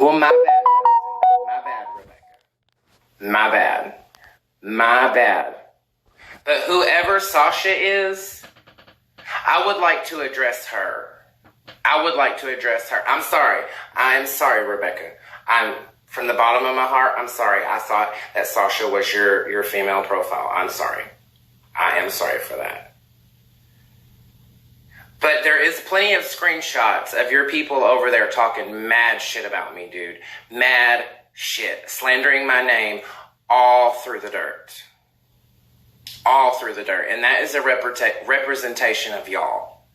Well, my bad, Justin. My bad, Rebecca. My bad. My bad. But whoever Sasha is, I would like to address her. I'm sorry. I'm sorry, Rebecca. From the bottom of my heart, I'm sorry. I thought that Sasha was your female profile. I'm sorry. I am sorry for that. But there is plenty of screenshots of your people over there talking mad shit about me, dude. Mad shit. Slandering my name all through the dirt. All through the dirt. And that is a representation of y'all.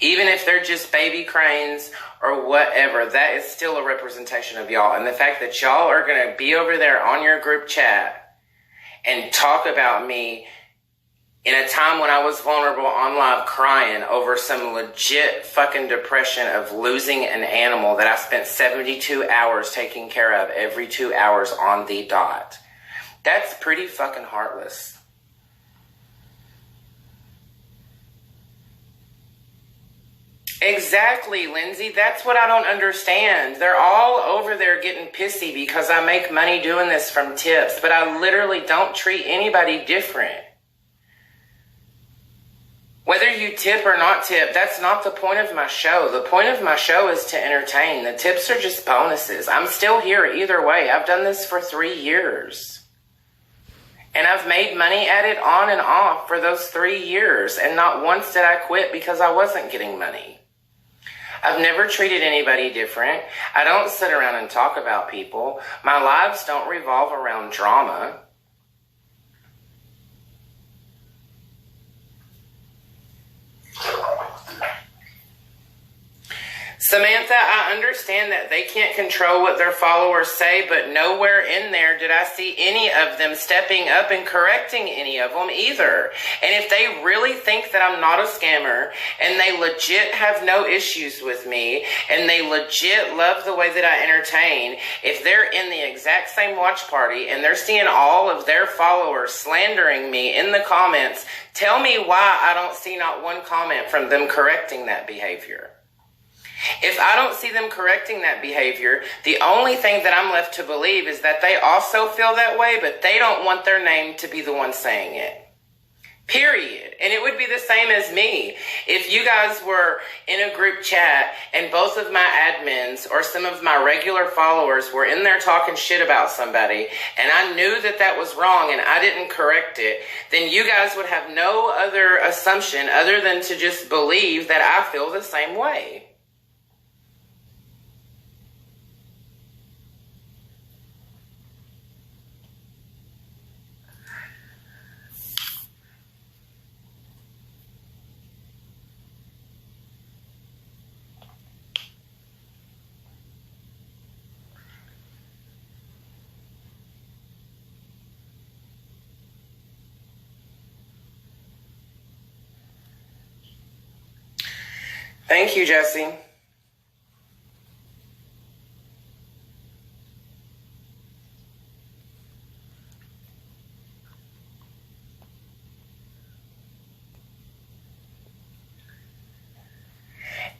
Even if they're just baby cranes or whatever, that is still a representation of y'all. And the fact that y'all are going to be over there on your group chat and talk about me in a time when I was vulnerable on live crying over some legit fucking depression of losing an animal that I spent 72 hours taking care of every 2 hours on the dot. That's pretty fucking heartless. Exactly, Lindsay. That's what I don't understand. They're all over there getting pissy because I make money doing this from tips, but I literally don't treat anybody different. Whether you tip or not tip, that's not the point of my show. The point of my show is to entertain. The tips are just bonuses. I'm still here either way. I've done this for 3 years. And I've made money at it on and off for those 3 years. And not once did I quit because I wasn't getting money. I've never treated anybody different. I don't sit around and talk about people. My lives don't revolve around drama. Samantha, I understand that they can't control what their followers say, but nowhere in there did I see any of them stepping up and correcting any of them either. And if they really think that I'm not a scammer and they legit have no issues with me and they legit love the way that I entertain, if they're in the exact same watch party and they're seeing all of their followers slandering me in the comments, tell me why I don't see not one comment from them correcting that behavior. If I don't see them correcting that behavior, the only thing that I'm left to believe is that they also feel that way, but they don't want their name to be the one saying it. Period. And it would be the same as me. If you guys were in a group chat and both of my admins or some of my regular followers were in there talking shit about somebody and I knew that that was wrong and I didn't correct it, then you guys would have no other assumption other than to just believe that I feel the same way. Thank you, Jesse.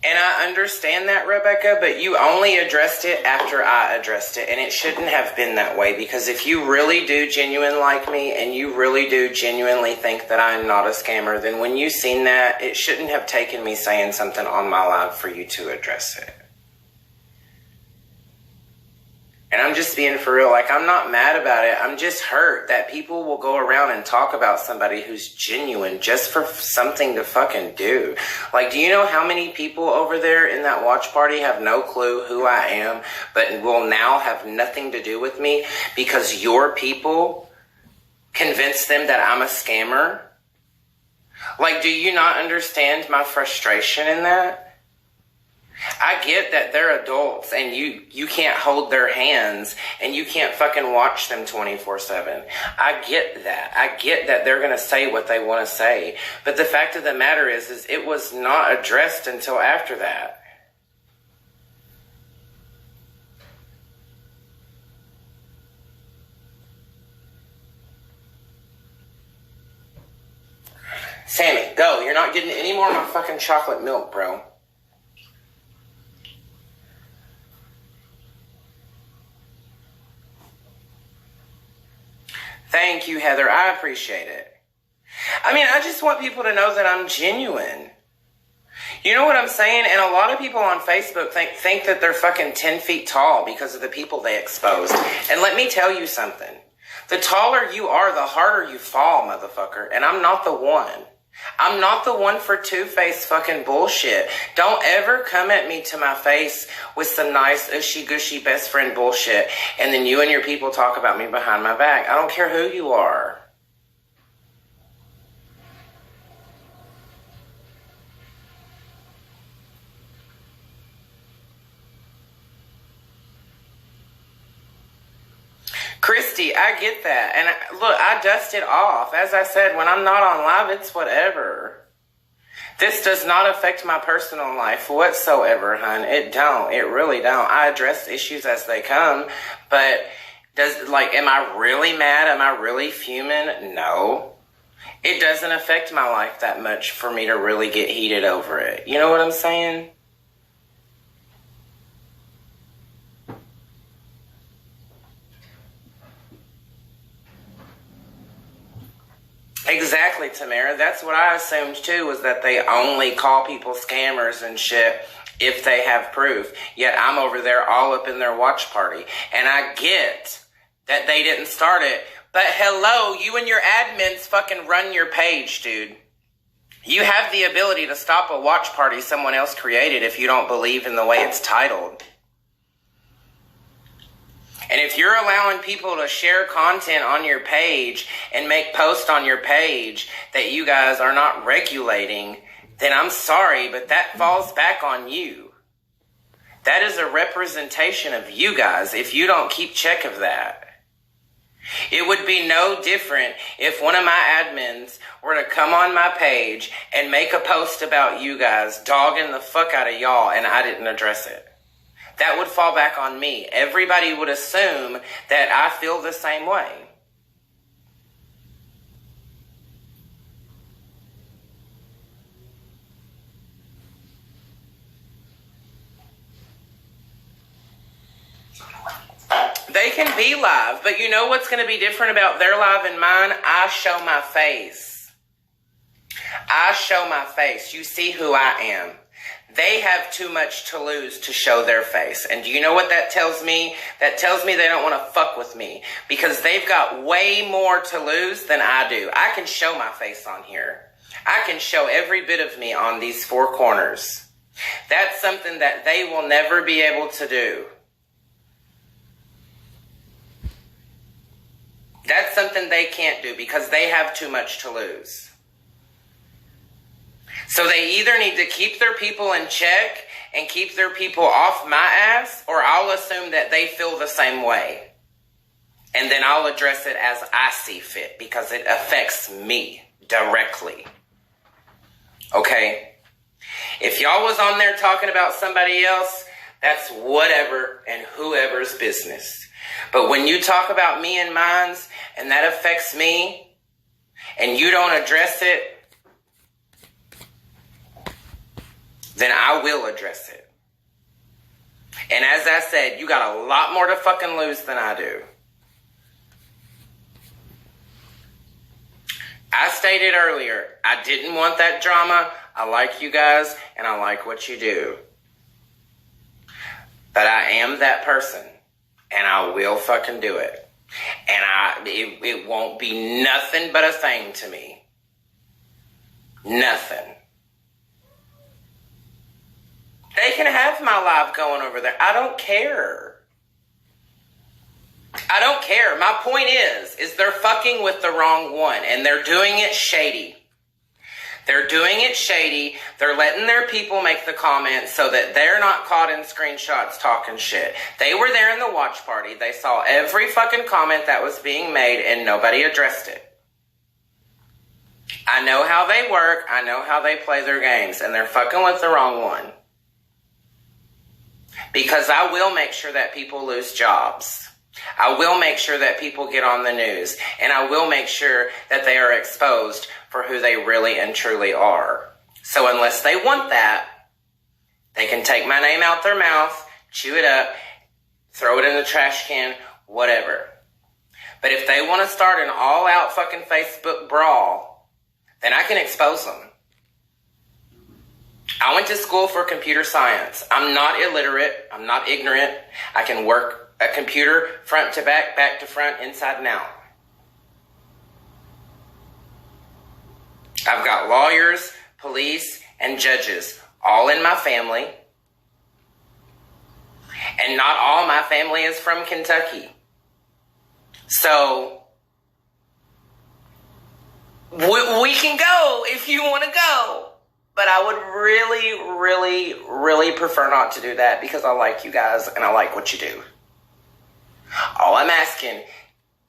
And I understand that, Rebecca, but you only addressed it after I addressed it, and it shouldn't have been that way, because if you really do genuinely like me and you really do genuinely think that I'm not a scammer, then when you seen that, it shouldn't have taken me saying something on my live for you to address it. And I'm just being for real. Like, I'm not mad about it. I'm just hurt that people will go around and talk about somebody who's genuine just for something to fucking do. Like, do you know how many people over there in that watch party have no clue who I am, but will now have nothing to do with me because your people convinced them that I'm a scammer? Like, do you not understand my frustration in that? I get that they're adults and you can't hold their hands and you can't fucking watch them 24/7. I get that. I get that they're going to say what they want to say. But the fact of the matter is it was not addressed until after that. Sammy, go. You're not getting any more of my fucking chocolate milk, bro. Thank you, Heather. I appreciate it. I mean, I just want people to know that I'm genuine. You know what I'm saying? And a lot of people on Facebook think that they're fucking 10 feet tall because of the people they exposed. And let me tell you something. The taller you are, the harder you fall, motherfucker. And I'm not the one. I'm not the one for two-faced fucking bullshit. Don't ever come at me to my face with some nice ushy-gushy best friend bullshit and then you and your people talk about me behind my back. I don't care who you are. Christy, I get that. And look, I dust it off. As I said, when I'm not on live, it's whatever. This does not affect my personal life whatsoever, hun. It don't. It really don't. I address issues as they come. But am I really mad? Am I really fuming? No. It doesn't affect my life that much for me to really get heated over it. You know what I'm saying? Exactly, Tamara. That's what I assumed too, was that they only call people scammers and shit if they have proof. Yet I'm over there all up in their watch party. And I get that they didn't start it. But hello, you and your admins fucking run your page, dude. You have the ability to stop a watch party someone else created if you don't believe in the way it's titled. And if you're allowing people to share content on your page and make posts on your page that you guys are not regulating, then I'm sorry, but that falls back on you. That is a representation of you guys if you don't keep check of that. It would be no different if one of my admins were to come on my page and make a post about you guys, dogging the fuck out of y'all, and I didn't address it. That would fall back on me. Everybody would assume that I feel the same way. They can be live, but you know what's going to be different about their live and mine? I show my face. I show my face. You see who I am. They have too much to lose to show their face. And do you know what that tells me? That tells me they don't want to fuck with me because they've got way more to lose than I do. I can show my face on here. I can show every bit of me on these four corners. That's something that they will never be able to do. That's something they can't do because they have too much to lose. So they either need to keep their people in check and keep their people off my ass, or I'll assume that they feel the same way. And then I'll address it as I see fit because it affects me directly. Okay? If y'all was on there talking about somebody else, that's whatever and whoever's business. But when you talk about me and mines and that affects me and you don't address it, then I will address it. And as I said, you got a lot more to fucking lose than I do. I stated earlier, I didn't want that drama. I like you guys, and I like what you do. But I am that person, and I will fucking do it. And it won't be nothing but a thing to me. Nothing. They can have my live going over there. I don't care. I don't care. My point is they're fucking with the wrong one, and they're doing it shady. They're doing it shady. They're letting their people make the comments so that they're not caught in screenshots talking shit. They were there in the watch party. They saw every fucking comment that was being made, and nobody addressed it. I know how they work. I know how they play their games, and they're fucking with the wrong one. Because I will make sure that people lose jobs. I will make sure that people get on the news. And I will make sure that they are exposed for who they really and truly are. So unless they want that, they can take my name out their mouth, chew it up, throw it in the trash can, whatever. But if they want to start an all-out fucking Facebook brawl, then I can expose them. I went to school for computer science. I'm not illiterate. I'm not ignorant. I can work a computer front to back, back to front, inside and out. I've got lawyers, police, and judges all in my family. And not all my family is from Kentucky. So, we can go if you want to go. But I would really, really, really prefer not to do that because I like you guys and I like what you do. All I'm asking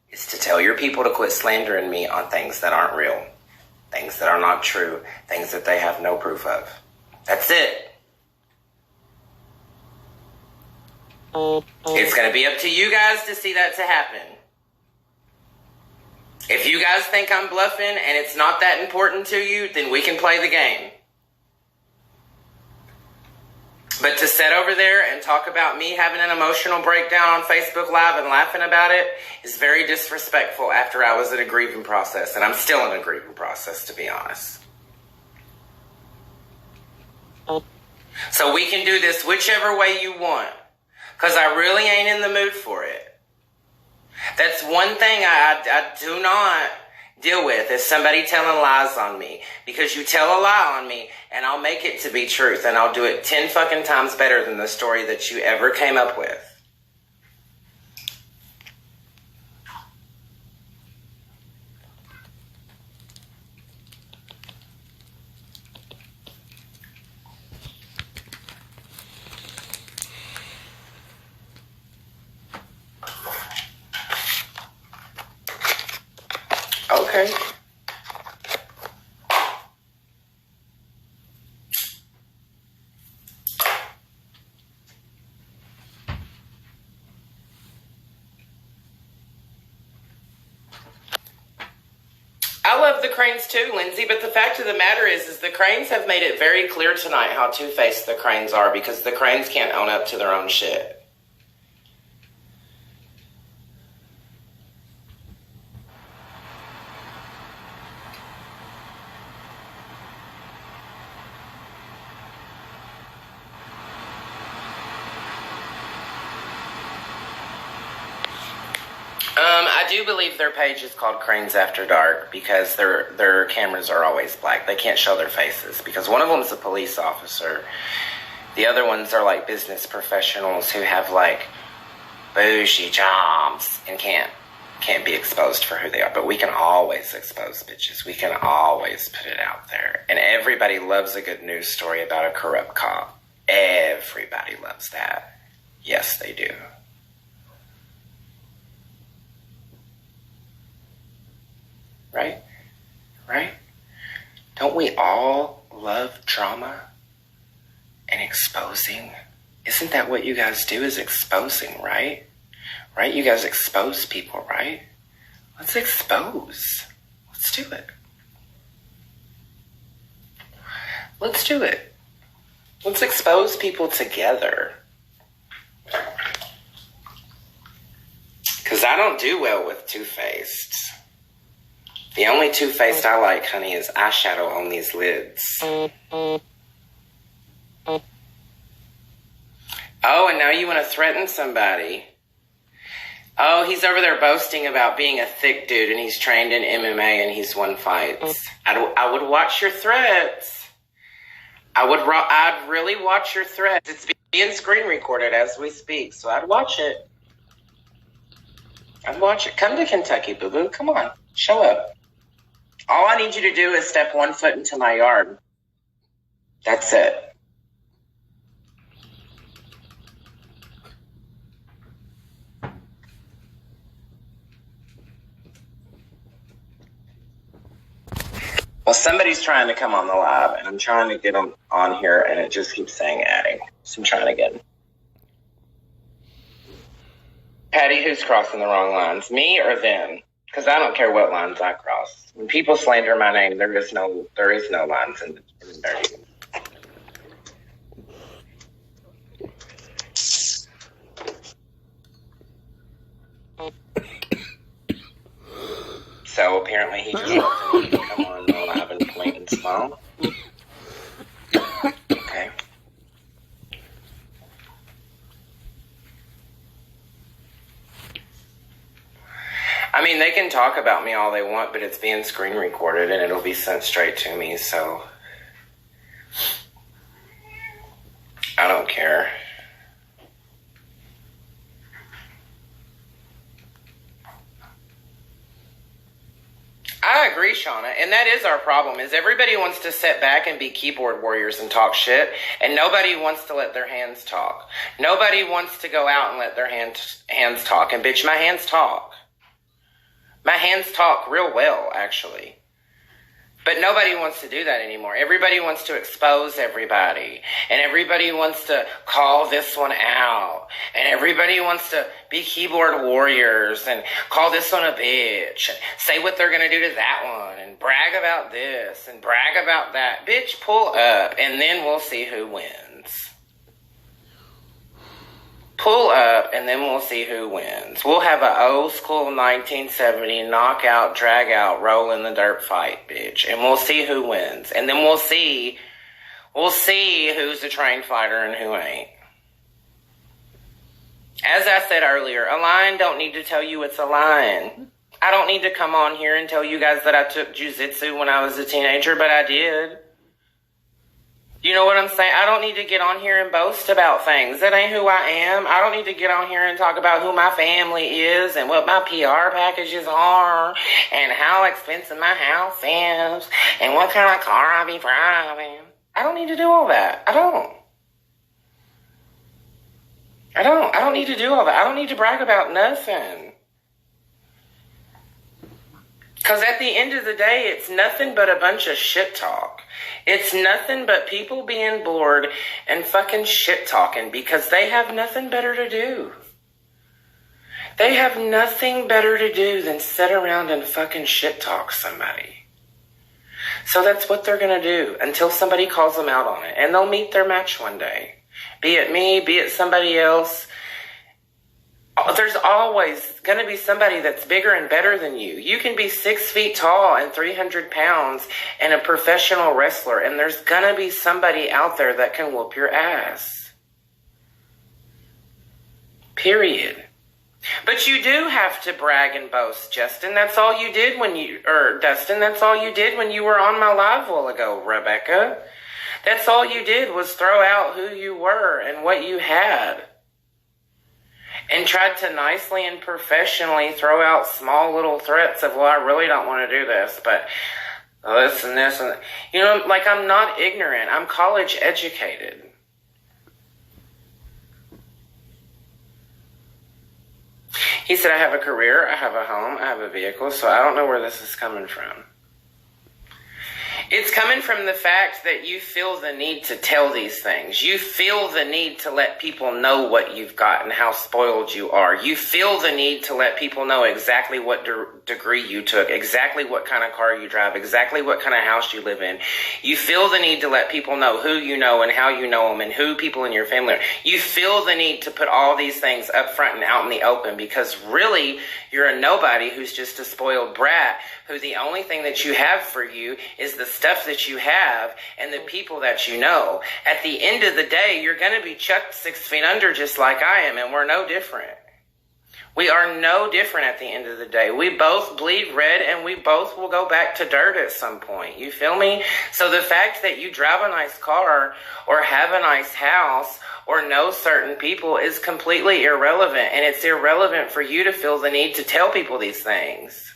is to tell your people to quit slandering me on things that aren't real. Things that are not true. Things that they have no proof of. That's it. It's going to be up to you guys to see that to happen. If you guys think I'm bluffing and it's not that important to you, then we can play the game. But to sit over there and talk about me having an emotional breakdown on Facebook Live and laughing about it is very disrespectful after I was in a grieving process. And I'm still in a grieving process, to be honest. So we can do this whichever way you want. Because I really ain't in the mood for it. That's one thing I do not deal with is somebody telling lies on me. Because you tell a lie on me and I'll make it to be truth. And I'll do it 10 fucking times better than the story that you ever came up with. Okay. I love the Cranes too, Lindsay, but the fact of the matter is the Cranes have made it very clear tonight how two-faced the Cranes are because the Cranes can't own up to their own shit. I do believe their page is called Cranes After Dark because their cameras are always black. They can't show their faces because one of them is a police officer. The other ones are like business professionals who have like bougie jobs and can't be exposed for who they are. But we can always expose bitches. We can always put it out there. And everybody loves a good news story about a corrupt cop. Everybody loves that. Yes, they do. Right? Right? Don't we all love drama and exposing? Isn't that what you guys do is exposing, right? Right? You guys expose people, right? Let's expose. Let's do it. Let's do it. Let's expose people together. Because I don't do well with two-faced. The only two-faced I like, honey, is eyeshadow on these lids. Oh, and now you want to threaten somebody. Oh, he's over there boasting about being a thick dude and he's trained in MMA and he's won fights. I would watch your threats. I'd really watch your threats. It's being screen recorded as we speak, so I'd watch it. I'd watch it. Come to Kentucky, boo-boo. Come on. Show up. All I need you to do is step 1 foot into my yard. That's it. Well, somebody's trying to come on the live, and I'm trying to get them on here, and it just keeps saying adding. So I'm trying to get them. Patty, who's crossing the wrong lines? Me or them? Because I don't care what lines I cross. When people slander my name, there is no lines in there. So apparently he just felt the need to come on live and point and smile. Okay. I mean, they can talk about me all they want, but it's being screen recorded and it'll be sent straight to me, so I don't care. I agree, Shauna, and that is our problem, is everybody wants to sit back and be keyboard warriors and talk shit, and nobody wants to let their hands talk. Nobody wants to go out and let their hands talk, and bitch, my hands talk. My hands talk real well, actually. But nobody wants to do that anymore. Everybody wants to expose everybody. And everybody wants to call this one out. And everybody wants to be keyboard warriors and call this one a bitch. And say what they're going to do to that one. And brag about this and brag about that. Bitch, pull up. And then we'll see who wins. Pull up, and then we'll see who wins. We'll have an old school 1970 knockout, drag out, roll in the dirt fight, bitch. And we'll see who wins. And then we'll see who's a trained fighter and who ain't. As I said earlier, a lion don't need to tell you it's a lion. I don't need to come on here and tell you guys that I took jiu-jitsu when I was a teenager, but I did. You know what I'm saying? I don't need to get on here and boast about things. That ain't who I am. I don't need to get on here and talk about who my family is and what my PR packages are and how expensive my house is and what kind of car I be driving. I don't need to do all that. I don't need to do all that. I don't need to brag about nothing. Because at the end of the day, it's nothing but a bunch of shit talk. It's nothing but people being bored and fucking shit talking because they have nothing better to do. They have nothing better to do than sit around and fucking shit talk somebody. So that's what they're going to do until somebody calls them out on it. And they'll meet their match one day. Be it me, be it somebody else. There's always going to be somebody that's bigger and better than you. You can be 6 feet tall and 300 pounds and a professional wrestler, and there's going to be somebody out there that can whoop your ass. Period. But you do have to brag and boast, Justin. That's all you did Dustin, that's all you did when you were on my live a while ago, Rebecca. That's all you did was throw out who you were and what you had. And tried to nicely and professionally throw out small little threats of, well, I really don't want to do this, but this and this and that. You know, like, I'm not ignorant. I'm college educated. He said, I have a career, I have a home, I have a vehicle, so I don't know where this is coming from. It's coming from the fact that you feel the need to tell these things. You feel the need to let people know what you've got and how spoiled you are. You feel the need to let people know exactly what degree you took, exactly what kind of car you drive, exactly what kind of house you live in. You feel the need to let people know who you know and how you know them and who people in your family are. You feel the need to put all these things up front and out in the open because really you're a nobody who's just a spoiled brat who the only thing that you have for you is the stuff that you have and the people that you know. At the end of the day, you're going to be chucked 6 feet under just like I am, and we're no different. We are no different at the end of the day. We both bleed red, and we both will go back to dirt at some point. You feel me? So the fact that you drive a nice car or have a nice house or know certain people is completely irrelevant, and it's irrelevant for you to feel the need to tell people these things.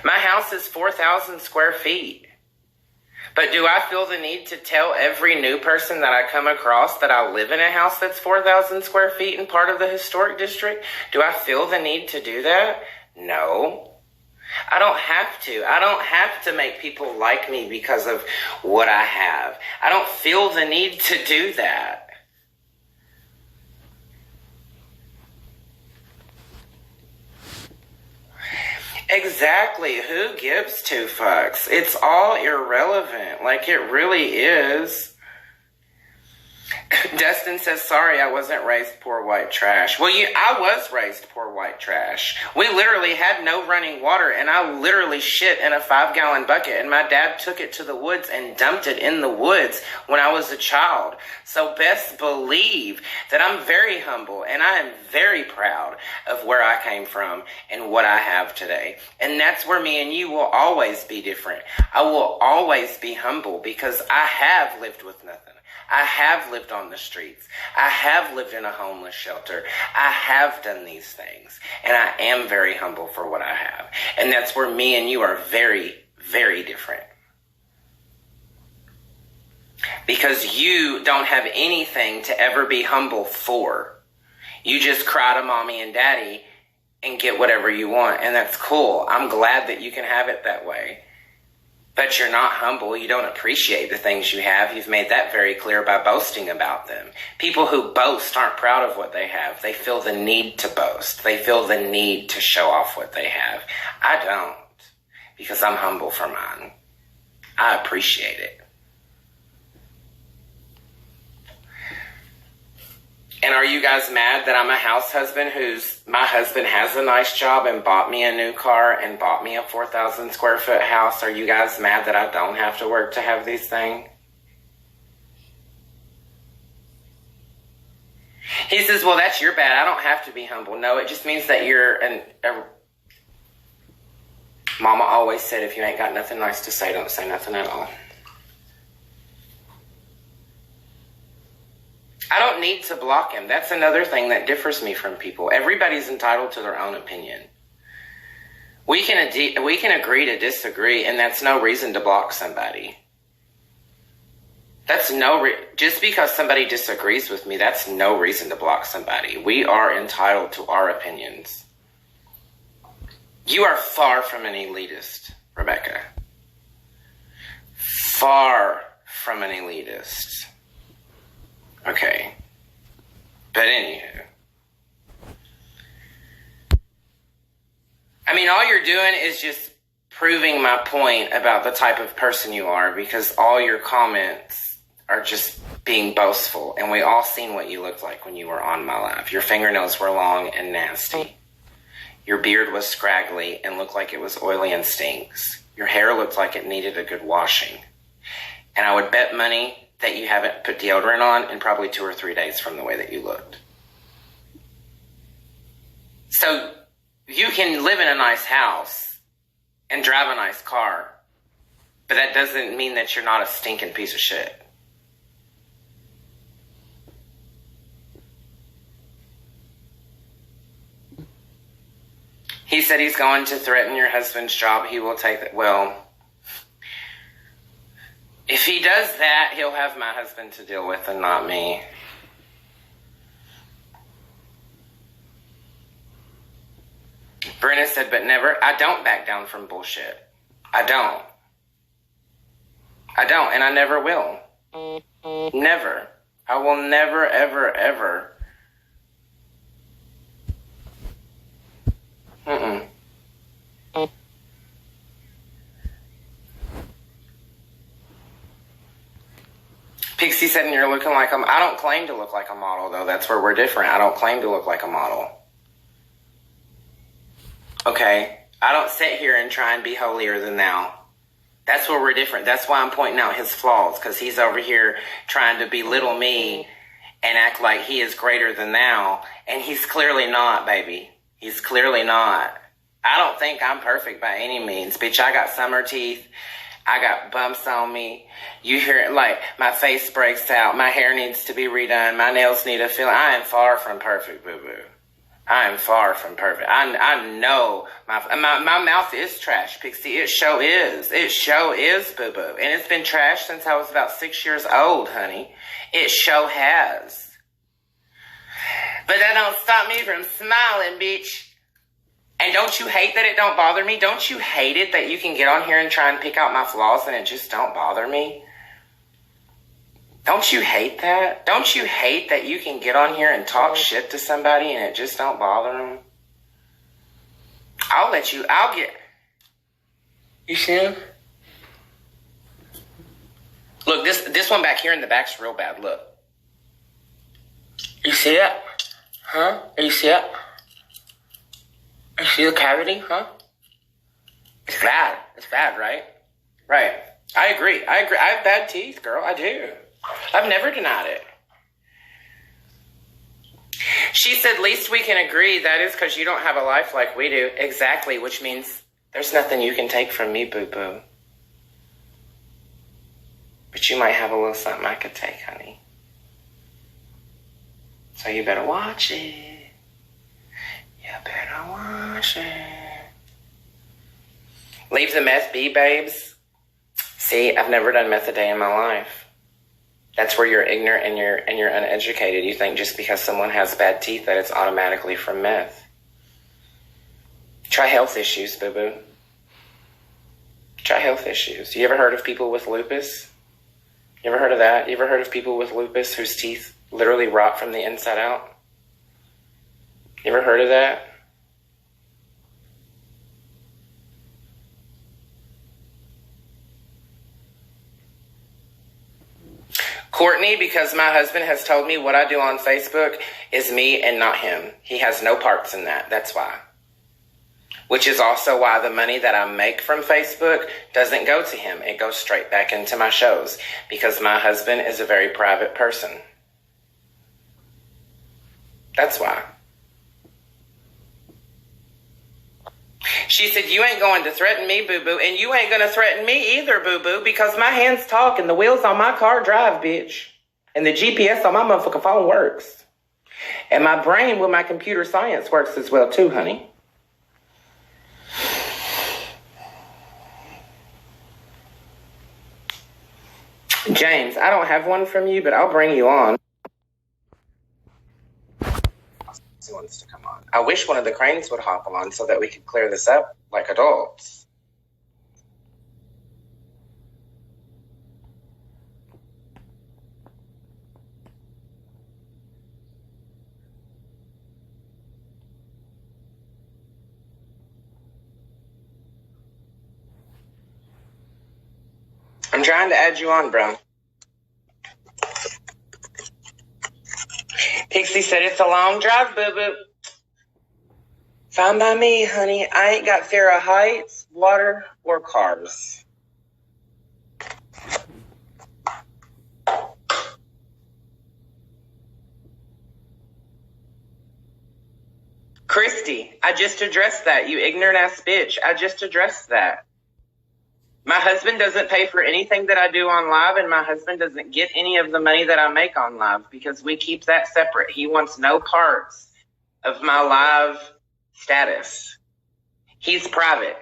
My house is 4,000 square feet. But do I feel the need to tell every new person that I come across that I live in a house that's 4,000 square feet and part of the historic district? Do I feel the need to do that? No. I don't have to. I don't have to make people like me because of what I have. I don't feel the need to do that. Exactly. Who gives two fucks? It's all irrelevant. Like, it really is. Dustin says, sorry, I wasn't raised poor white trash. Well, I was raised poor white trash. We literally had no running water, and I literally shit in a 5-gallon bucket, and my dad took it to the woods and dumped it in the woods when I was a child. So best believe that I'm very humble, and I am very proud of where I came from and what I have today. And that's where me and you will always be different. I will always be humble because I have lived with nothing. I have lived on the streets. I have lived in a homeless shelter. I have done these things. And I am very humble for what I have. And that's where me and you are very, very different. Because you don't have anything to ever be humble for. You just cry to mommy and daddy and get whatever you want. And that's cool. I'm glad that you can have it that way. But you're not humble. You don't appreciate the things you have. You've made that very clear by boasting about them. People who boast aren't proud of what they have. They feel the need to boast. They feel the need to show off what they have. I don't, because I'm humble for mine. I appreciate it. And are you guys mad that I'm a house husband my husband has a nice job and bought me a new car and bought me a 4,000 square foot house? Are you guys mad that I don't have to work to have these things? He says, well, that's your bad. I don't have to be humble. No, it just means that you're Mama always said, if you ain't got nothing nice to say, don't say nothing at all. I don't need to block him. That's another thing that differs me from people. Everybody's entitled to their own opinion. We can agree to disagree, and that's no reason to block somebody. That's just because somebody disagrees with me, that's no reason to block somebody. We are entitled to our opinions. You are far from an elitist, Rebecca. Far from an elitist. Okay. But anywho. I mean, all you're doing is just proving my point about the type of person you are, because all your comments are just being boastful. And we all seen what you looked like when you were on my live. Your fingernails were long and nasty. Your beard was scraggly and looked like it was oily and stinks. Your hair looked like it needed a good washing. And I would bet money that you haven't put deodorant on in probably 2 or 3 days from the way that you looked. So you can live in a nice house and drive a nice car, but that doesn't mean that you're not a stinking piece of shit. He said he's going to threaten your husband's job. He will take that. Well, if he does that, he'll have my husband to deal with and not me. Brenna said, but never. I don't back down from bullshit. I don't, and I never will. Never. I will never, ever, ever. Pixie said, and you're looking like I don't claim to look like a model, though. That's where we're different. I don't claim to look like a model. Okay? I don't sit here and try and be holier than thou. That's where we're different. That's why I'm pointing out his flaws, because he's over here trying to belittle me and act like he is greater than thou, and he's clearly not, baby. He's clearly not. I don't think I'm perfect by any means. Bitch, I got summer teeth. I got bumps on me. You hear it like my face breaks out. My hair needs to be redone. My nails need a fill. I am far from perfect, boo-boo. I am far from perfect. I know my mouth is trash, Pixie. It show is. It show is, boo-boo. And it's been trash since I was about 6 years old, honey. It show has. But that don't stop me from smiling, bitch. And don't you hate that it don't bother me? Don't you hate it that you can get on here and try and pick out my flaws and it just don't bother me? Don't you hate that? Don't you hate that you can get on here and talk shit to somebody and it just don't bother them? I'll get... You see him? Look, this one back here in the back's real bad. Look. You see it? Huh? You see it? You see the cavity? Huh? It's bad. It's bad, right? Right. I agree. I have bad teeth, girl. I do. I've never denied it. She said, least we can agree. That is because you don't have a life like we do. Exactly, which means there's nothing you can take from me, boo-boo. But you might have a little something I could take, honey. So you better watch it. You better watch it. Leave the meth be, babes. See, I've never done meth a day in my life. That's where you're ignorant and you're uneducated. You think just because someone has bad teeth that it's automatically from meth. Try health issues, boo-boo. Try health issues. You ever heard of people with lupus? You ever heard of that? You ever heard of people with lupus whose teeth literally rot from the inside out? You ever heard of that? Courtney, because my husband has told me what I do on Facebook is me and not him. He has no parts in that. That's why. Which is also why the money that I make from Facebook doesn't go to him. It goes straight back into my shows because my husband is a very private person. That's why. She said, you ain't going to threaten me, boo-boo, and you ain't going to threaten me either, boo-boo, because my hands talk and the wheels on my car drive, bitch. And the GPS on my motherfucking phone works. And my brain with my computer science works as well, too, honey. James, I don't have one from you, but I'll bring you on. He wants to come on. I wish one of the cranes would hop on so that we could clear this up like adults. I'm trying to add you on, bro. Pixie said, it's a long drive, boo-boo. Fine by me, honey. I ain't got fear of heights, water, or cars. Christy, I just addressed that, you ignorant ass bitch. I just addressed that. My husband doesn't pay for anything that I do on live, and my husband doesn't get any of the money that I make on live because we keep that separate. He wants no parts of my live status. He's private.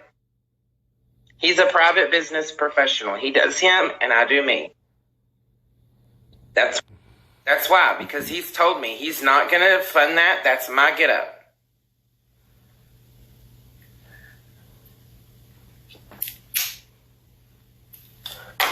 He's a private business professional. He does him, and I do me. That's why, because he's told me he's not going to fund that. That's my get up.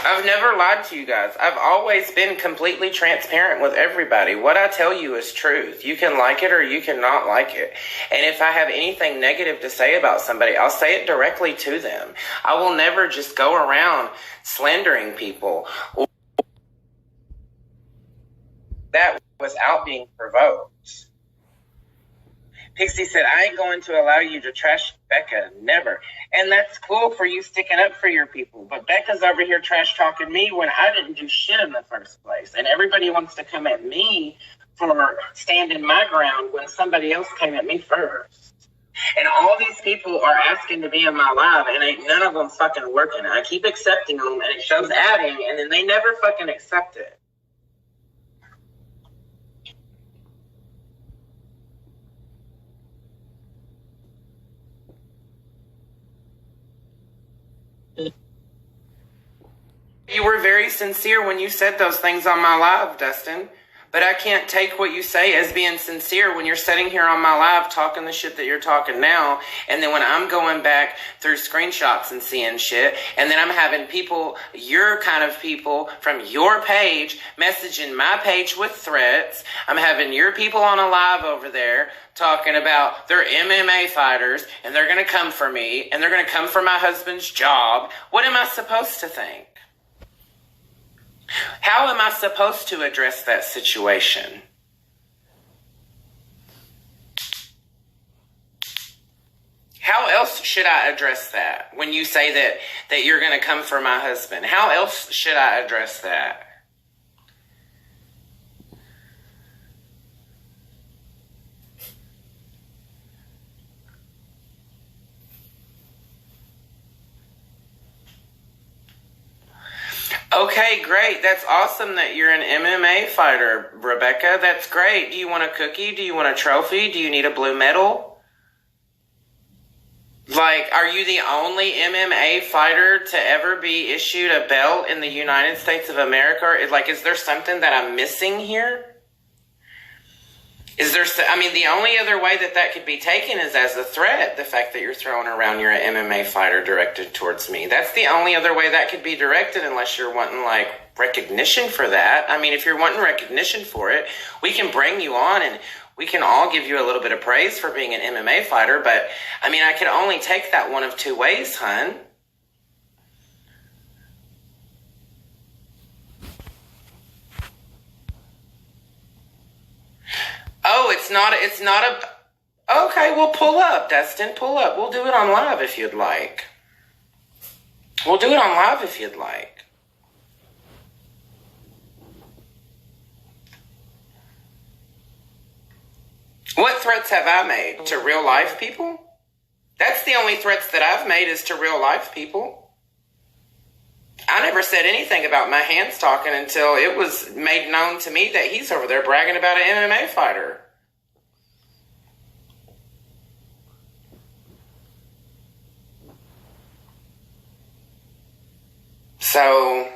I've never lied to you guys. I've always been completely transparent with everybody. What I tell you is truth. You can like it or you cannot like it. And if I have anything negative to say about somebody, I'll say it directly to them. I will never just go around slandering people. That without being provoked. Pixie said, I ain't going to allow you to trash Becca. Never. And that's cool for you sticking up for your people. But Becca's over here trash talking me when I didn't do shit in the first place. And everybody wants to come at me for standing my ground when somebody else came at me first. And all these people are asking to be in my live, and ain't none of them fucking working. I keep accepting them, and it shows adding, and then they never fucking accept it. You were very sincere when you said those things on my live, Dustin. But I can't take what you say as being sincere when you're sitting here on my live talking the shit that you're talking now. And then when I'm going back through screenshots and seeing shit, and then I'm having people, your kind of people from your page messaging my page with threats. I'm having your people on a live over there talking about they're MMA fighters and they're going to come for me and they're going to come for my husband's job. What am I supposed to think? How am I supposed to address that situation? else should I address that when you say that you're going to come for my husband? How else should I address that? Okay, great. That's awesome that you're an MMA fighter, Rebecca. That's great. Do you want a cookie? Do you want a trophy? Do you need a blue medal? Like, are you the only MMA fighter to ever be issued a belt in the United States of America? Like, is there something that I'm missing here? The only other way that could be taken is as a threat, the fact that you're throwing around you're an MMA fighter directed towards me. That's the only other way that could be directed, unless you're wanting, like, recognition for that. I mean, if you're wanting recognition for it, we can bring you on and we can all give you a little bit of praise for being an MMA fighter, but, I mean, I could only take that one of two ways, hun. Oh, it's not a, okay, well, pull up, Dustin, pull up. We'll do it on live if you'd like. We'll do it on live if you'd like. What threats have I made? To real life people? That's the only threats that I've made, is to real life people. I never said anything about my hands talking until it was made known to me that he's over there bragging about an MMA fighter. So,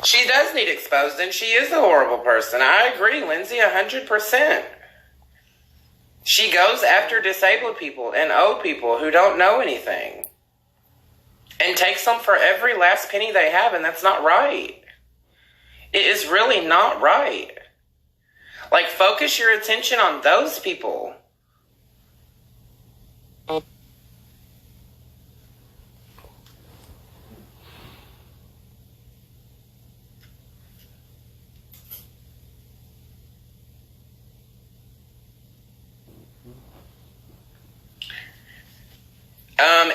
she does need exposed, and she is a horrible person. I agree, Lindsay, 100%. She goes after disabled people and old people who don't know anything and takes them for every last penny they have, and that's not right. It is really not right. Like, focus your attention on those people.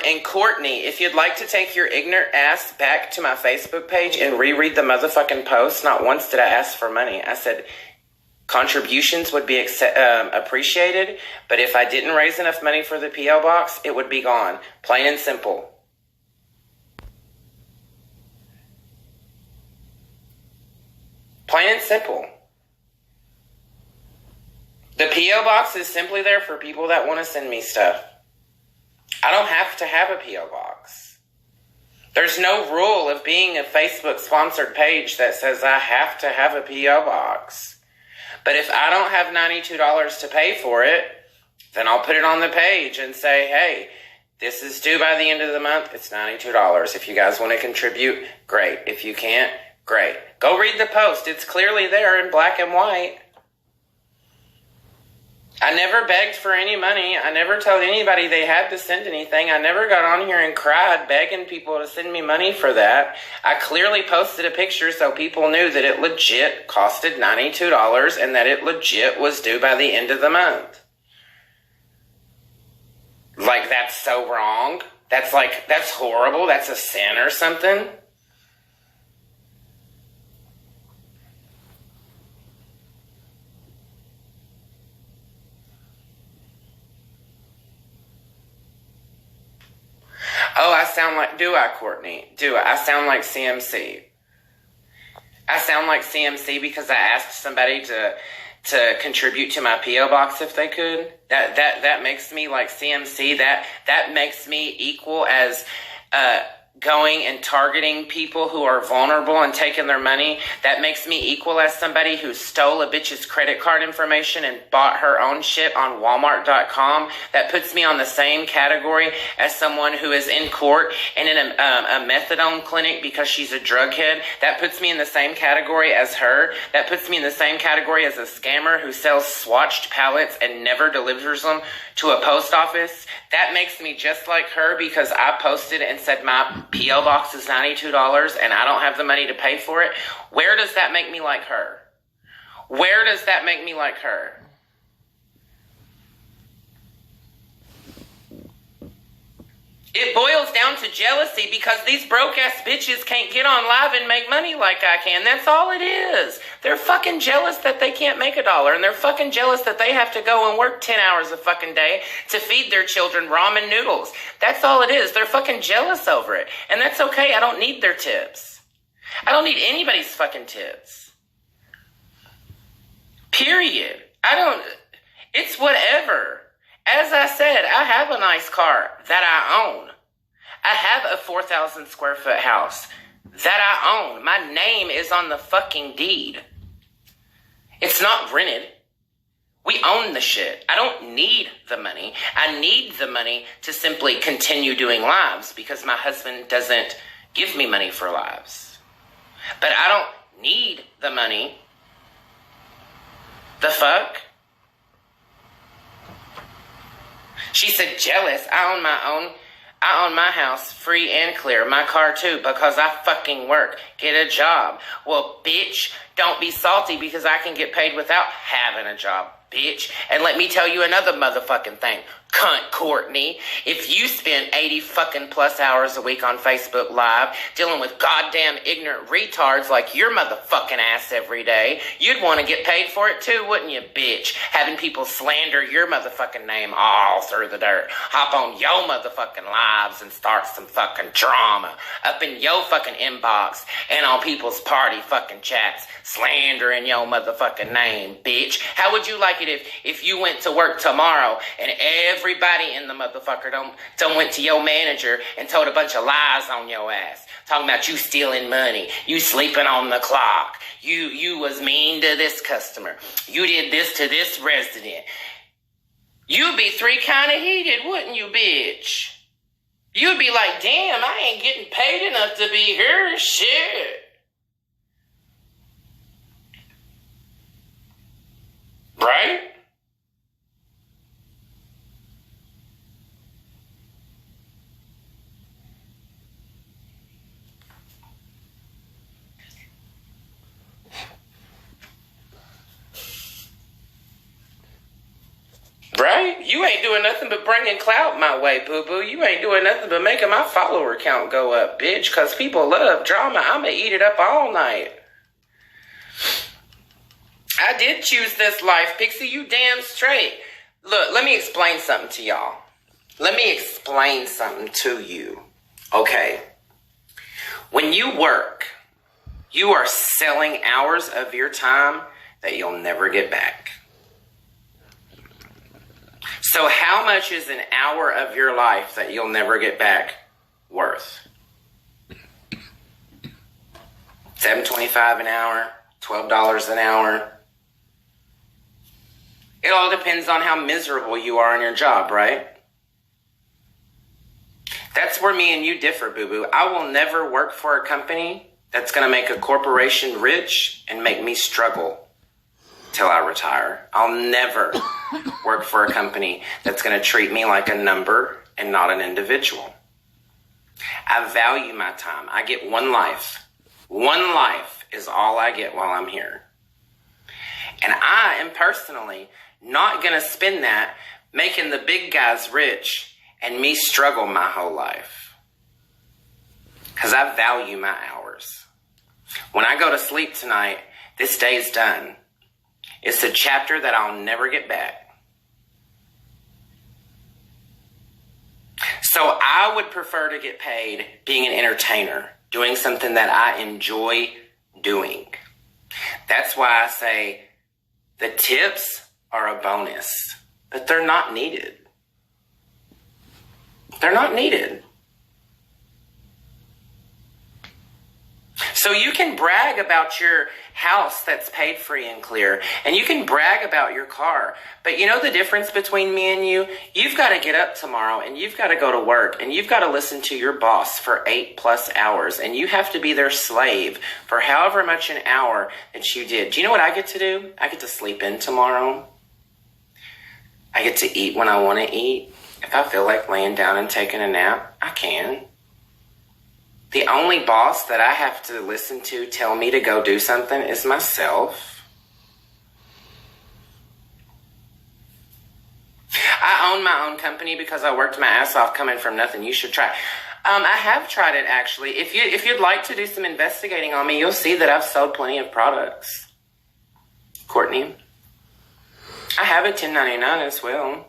And Courtney, if you'd like to take your ignorant ass back to my Facebook page and reread the motherfucking post, not once did I ask for money. I said contributions would be appreciated, but if I didn't raise enough money for the P.O. box, it would be gone. Plain and simple. Plain and simple. The P.O. box is simply there for people that want to send me stuff. I don't have to have a P.O. box. There's no rule of being a Facebook sponsored page that says I have to have a P.O. box. But if I don't have $92 to pay for it, then I'll put it on the page and say, hey, this is due by the end of the month. It's $92. If you guys want to contribute, great. If you can't, great. Go read the post. It's clearly there in black and white. I never begged for any money. I never told anybody they had to send anything. I never got on here and cried begging people to send me money for that. I clearly posted a picture so people knew that it legit costed $92 and that it legit was due by the end of the month. Like, that's so wrong. That's horrible. That's a sin or something. Oh, I sound like, do I, Courtney? Do I? I sound like CMC. I sound like CMC because I asked somebody to contribute to my P.O. box if they could. That makes me like CMC. That makes me equal as going and targeting people who are vulnerable and taking their money. That makes me equal as somebody who stole a bitch's credit card information and bought her own shit on Walmart.com. That puts me on the same category as someone who is in court and in a methadone clinic because she's a drug head. That puts me in the same category as her. That puts me in the same category as a scammer who sells swatched pallets and never delivers them to a post office. That makes me just like her because I posted and said my P.O. box is $92 and I don't have the money to pay for it, where does that make me like her? Where does that make me like her? It boils down to jealousy because these broke-ass bitches can't get on live and make money like I can. That's all it is. They're fucking jealous that they can't make $1, and they're fucking jealous that they have to go and work 10 hours a fucking day to feed their children ramen noodles. That's all it is. They're fucking jealous over it. And that's okay. I don't need their tips. I don't need anybody's fucking tips. Period. It's whatever. As I said, I have a nice car that I own. I have a 4,000 square foot house that I own. My name is on the fucking deed. It's not rented. We own the shit. I don't need the money. I need the money to simply continue doing lives because my husband doesn't give me money for lives. But I don't need the money. The fuck? She said, jealous. I own my house free and clear. My car too, because I fucking work. Get a job. Well, bitch, don't be salty because I can get paid without having a job, bitch. And let me tell you another motherfucking thing. Cunt Courtney, if you spend 80 fucking plus hours a week on Facebook Live dealing with goddamn ignorant retards like your motherfucking ass every day, you'd want to get paid for it too, wouldn't you, bitch? Having people slander your motherfucking name all through the dirt. Hop on your motherfucking lives and start some fucking drama up in your fucking inbox and on people's party fucking chats, slandering your motherfucking name, bitch. How would you like it if you went to work tomorrow and everybody in the motherfucker don't went to your manager and told a bunch of lies on your ass, talking about you stealing money, you sleeping on the clock, you was mean to this customer, you did this to this resident. You'd be kind of heated, wouldn't you, bitch? You'd be like, damn, I ain't getting paid enough to be here, shit. Right? Right? You ain't doing nothing but bringing clout my way, boo-boo. You ain't doing nothing but making my follower count go up, bitch, because people love drama. I'ma eat it up all night. I did choose this life, Pixie, you damn straight. Look, let me explain something to y'all. Let me explain something to you. Okay. When you work, you are selling hours of your time that you'll never get back. So how much is an hour of your life that you'll never get back worth? $7.25 an hour, $12 an hour. It all depends on how miserable you are in your job, right? That's where me and you differ, boo-boo. I will never work for a company that's going to make a corporation rich and make me struggle till I retire. I'll never work for a company that's going to treat me like a number and not an individual. I value my time. I get one life. One life is all I get while I'm here. And I am personally not going to spend that making the big guys rich and me struggle my whole life. Because I value my hours. When I go to sleep tonight, this day's done. It's a chapter that I'll never get back. So I would prefer to get paid being an entertainer, doing something that I enjoy doing. That's why I say the tips are a bonus, but they're not needed. They're not needed. So you can brag about your house that's paid free and clear, and you can brag about your car. But you know the difference between me and you? You've got to get up tomorrow, and you've got to go to work, and you've got to listen to your boss for 8+ hours, and you have to be their slave for however much an hour that you did. Do you know what I get to do? I get to sleep in tomorrow. I get to eat when I want to eat. If I feel like laying down and taking a nap, I can. The only boss that I have to listen to tell me to go do something is myself. I own my own company because I worked my ass off coming from nothing. You should try. I have tried it, actually. If you'd like to do some investigating on me, you'll see that I've sold plenty of products. Courtney, I have a 1099 as well.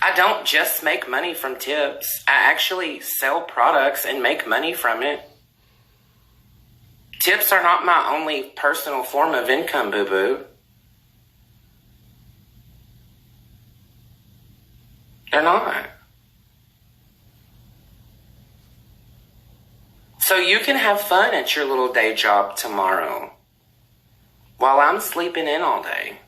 I don't just make money from tips. I actually sell products and make money from it. Tips are not my only personal form of income, boo-boo. They're not. So you can have fun at your little day job tomorrow while I'm sleeping in all day.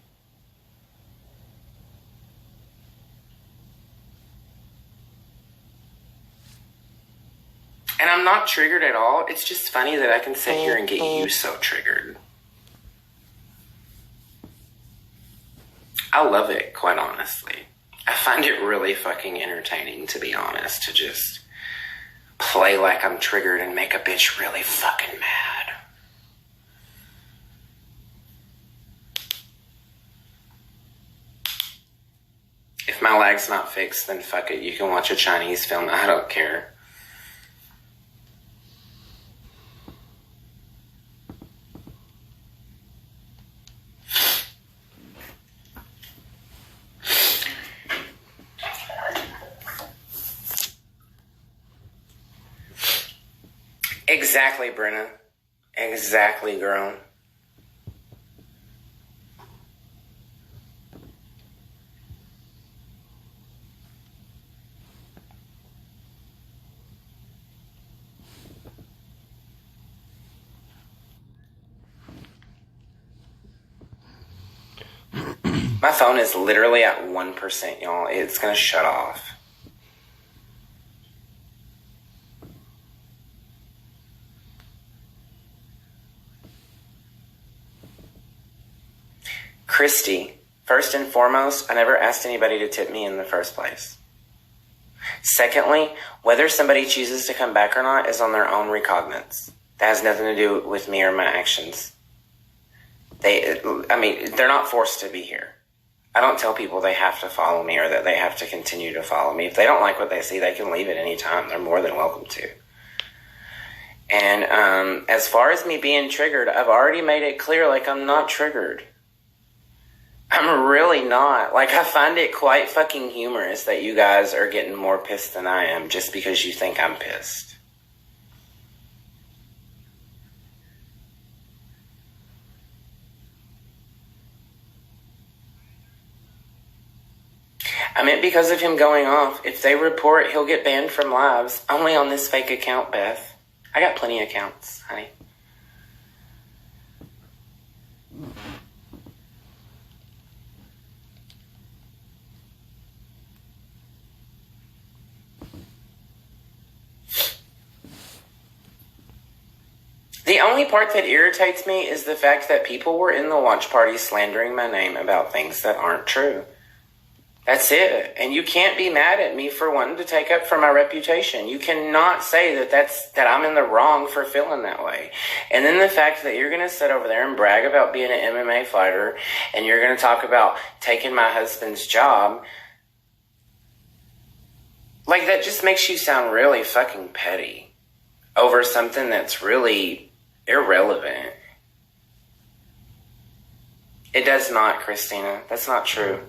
And I'm not triggered at all. It's just funny that I can sit here and get you so triggered. I love it, quite honestly. I find it really fucking entertaining, to be honest, to just play like I'm triggered and make a bitch really fucking mad. If my lag's not fixed, then fuck it. You can watch a Chinese film. I don't care. Exactly, Brenna. Exactly, girl. My phone is literally at 1%, y'all. It's gonna shut off. Christy, first and foremost, I never asked anybody to tip me in the first place. Secondly, whether somebody chooses to come back or not is on their own recognizance. That has nothing to do with me or my actions. They're not forced to be here. I don't tell people they have to follow me or that they have to continue to follow me. If they don't like what they see, they can leave at any time. They're more than welcome to. And as far as me being triggered, I've already made it clear, like, I'm not triggered. I'm really not. Like, I find it quite fucking humorous that you guys are getting more pissed than I am just because you think I'm pissed. I meant because of him going off. If they report, he'll get banned from lives. Only on this fake account, Beth. I got plenty of accounts, honey. The only part that irritates me is the fact that people were in the watch party slandering my name about things that aren't true. That's it. And you can't be mad at me for wanting to take up for my reputation. You cannot say that I'm in the wrong for feeling that way. And then the fact that you're going to sit over there and brag about being an MMA fighter and you're going to talk about taking my husband's job, like, that just makes you sound really fucking petty over something that's really irrelevant. It does not, Christina. That's not true.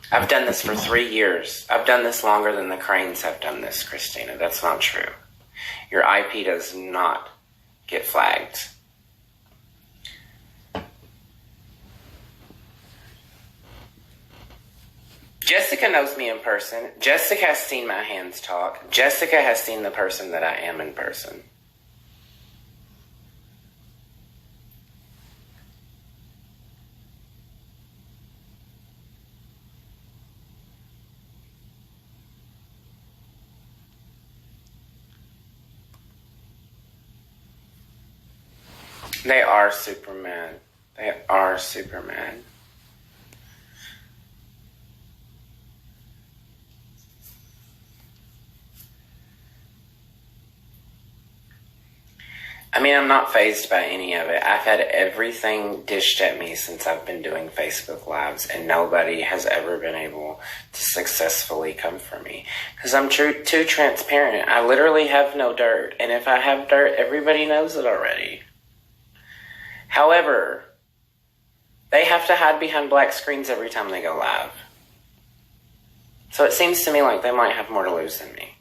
I've done this for 3 years. I've done this longer than the Cranes have done this, Christina. That's not true. Your IP does not get flagged. Jessica knows me in person. Jessica has seen my hands talk. Jessica has seen the person that I am in person. They are Superman. They are Superman. I mean, I'm not fazed by any of it. I've had everything dished at me since I've been doing Facebook Lives, and nobody has ever been able to successfully come for me. Because I'm too transparent. I literally have no dirt, and if I have dirt, everybody knows it already. However, they have to hide behind black screens every time they go live. So it seems to me like they might have more to lose than me.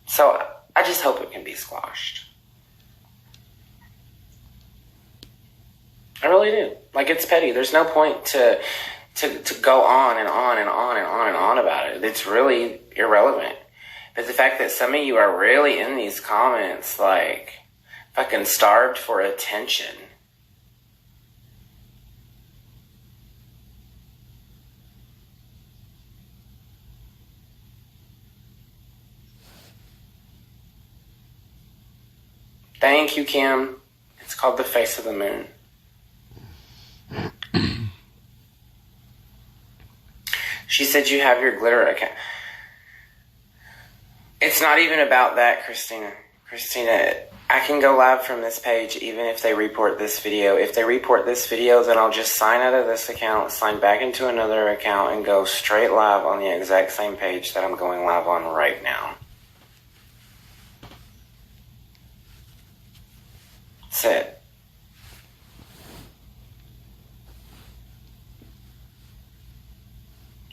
So I just hope it can be squashed. I really do. Like, it's petty. There's no point to go on and on and on and on and on about it. It's really irrelevant. But the fact that some of you are really in these comments, like, fucking starved for attention. Thank you, Kim. It's called The Face of the Moon. She said you have your glitter account. It's not even about that, Christina. Christina, I can go live from this page even if they report this video. If they report this video, then I'll just sign out of this account, sign back into another account, and go straight live on the exact same page that I'm going live on right now. That's it.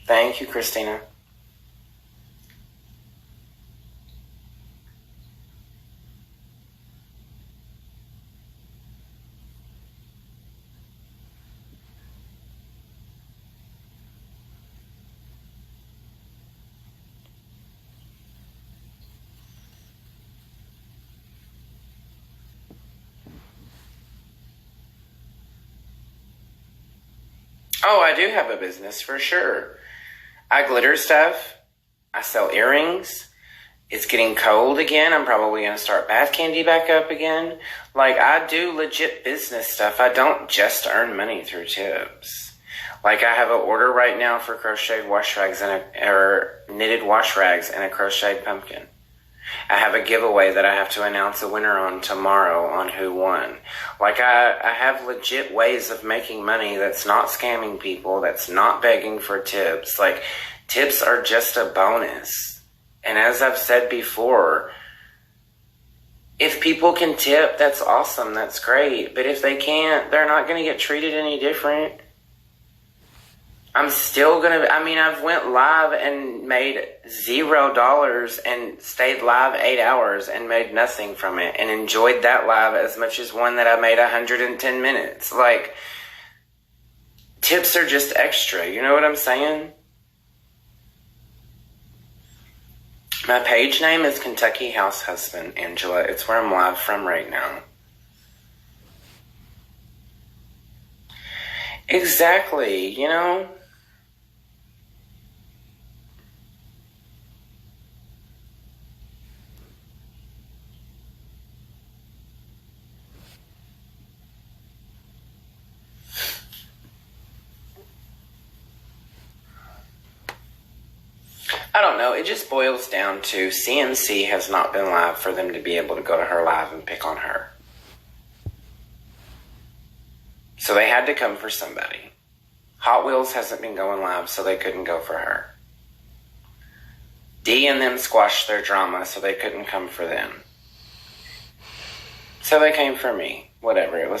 Thank you, Christina. Oh, I do have a business for sure. I glitter stuff. I sell earrings. It's getting cold again. I'm probably going to start bath candy back up again. Like, I do legit business stuff. I don't just earn money through tips. Like, I have an order right now for crocheted wash rags or knitted wash rags and a crocheted pumpkin. I have a giveaway that I have to announce a winner on tomorrow on Who Won. Like, I have legit ways of making money that's not scamming people, that's not begging for tips. Like, tips are just a bonus. And as I've said before, if people can tip, that's awesome, that's great. But if they can't, they're not going to get treated any different. I'm still going to, I've went live and made $0 and stayed live 8 hours and made nothing from it and enjoyed that live as much as one that I made 110 minutes. Like, tips are just extra, you know what I'm saying? My page name is Kentucky House Husband, Angela. It's where I'm live from right now. Exactly, you know? I don't know. It just boils down to CNC has not been live for them to be able to go to her live and pick on her. So they had to come for somebody. Hot Wheels hasn't been going live, so they couldn't go for her. D and them squashed their drama, so they couldn't come for them. So they came for me. Whatever, it was